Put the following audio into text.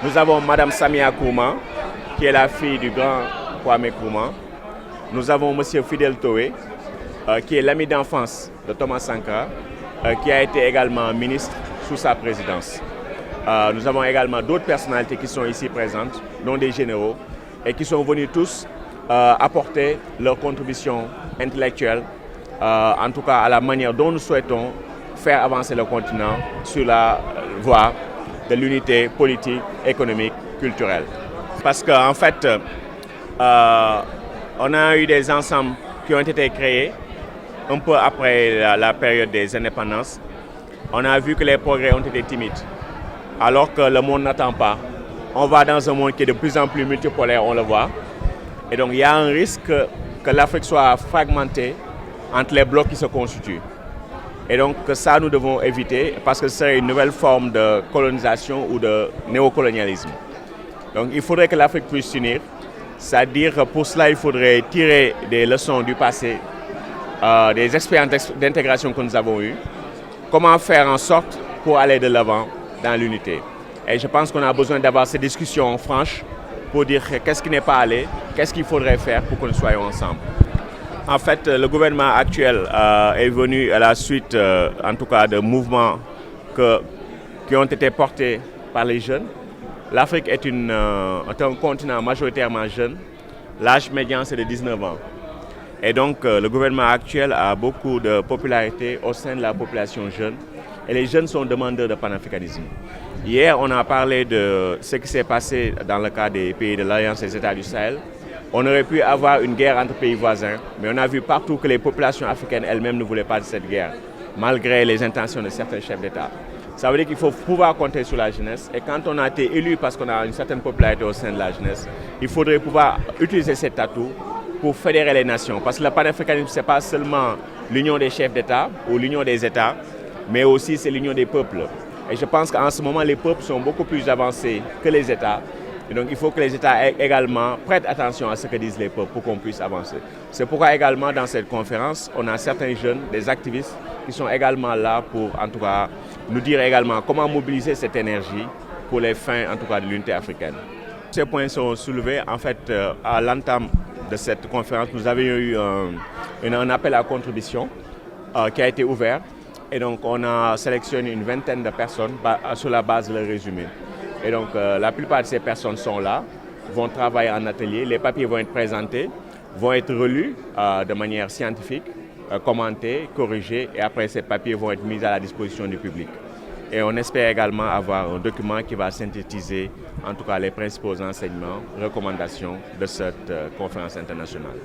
Nous avons Madame Samia Nkrumah, qui est la fille du grand Kwame Nkrumah. Nous avons Monsieur Fidel Toé, qui est l'ami d'enfance de Thomas Sankara, qui a été également ministre sous sa présidence. Nous avons également d'autres personnalités qui sont ici présentes, dont des généraux, et qui sont venus tous apporter leur contribution intellectuelle, en tout cas à la manière dont nous souhaitons faire avancer le continent sur la voie de l'unité politique, économique, culturelle. Parce qu'en fait, on a eu des ensembles qui ont été créés un peu après la période des indépendances. On a vu que les progrès ont été timides, alors que le monde n'attend pas. On va dans un monde qui est de plus en plus multipolaire, on le voit. Et donc il y a un risque que l'Afrique soit fragmentée entre les blocs qui se constituent. Et donc ça, nous devons éviter parce que ce serait une nouvelle forme de colonisation ou de néocolonialisme. Donc il faudrait que l'Afrique puisse s'unir, c'est-à-dire que pour cela, il faudrait tirer des leçons du passé, des expériences d'intégration que nous avons eues, comment faire en sorte pour aller de l'avant dans l'unité. Et je pense qu'on a besoin d'avoir ces discussions franches pour dire qu'est-ce qui n'est pas allé, qu'est-ce qu'il faudrait faire pour que nous soyons ensemble. En fait, le gouvernement actuel est venu à la suite, en tout cas, de mouvements qui ont été portés par les jeunes. L'Afrique est un continent majoritairement jeune. L'âge médian, c'est de 19 ans. Et donc, le gouvernement actuel a beaucoup de popularité au sein de la population jeune. Et les jeunes sont demandeurs de panafricanisme. Hier, on a parlé de ce qui s'est passé dans le cas des pays de l'Alliance des États du Sahel. On aurait pu avoir une guerre entre pays voisins, mais on a vu partout que les populations africaines elles-mêmes ne voulaient pas de cette guerre, malgré les intentions de certains chefs d'État. Ça veut dire qu'il faut pouvoir compter sur la jeunesse. Et quand on a été élu parce qu'on a une certaine popularité au sein de la jeunesse, il faudrait pouvoir utiliser cet atout pour fédérer les nations. Parce que le panafricanisme, ce n'est pas seulement l'union des chefs d'État ou l'union des États, mais aussi c'est l'union des peuples. Et je pense qu'en ce moment, les peuples sont beaucoup plus avancés que les États. Et donc il faut que les États également prêtent attention à ce que disent les peuples pour qu'on puisse avancer. C'est pourquoi également dans cette conférence, on a certains jeunes, des activistes qui sont également là pour en tout cas nous dire également comment mobiliser cette énergie pour les fins en tout cas de l'unité africaine. Ces points sont soulevés en fait à l'entame de cette conférence. Nous avions eu un appel à contribution qui a été ouvert et donc on a sélectionné une vingtaine de personnes sur la base de leur résumé. Et donc la plupart de ces personnes sont là, vont travailler en atelier, les papiers vont être présentés, vont être relus de manière scientifique, commentés, corrigés et après ces papiers vont être mis à la disposition du public. Et on espère également avoir un document qui va synthétiser en tout cas les principaux enseignements, recommandations de cette conférence internationale.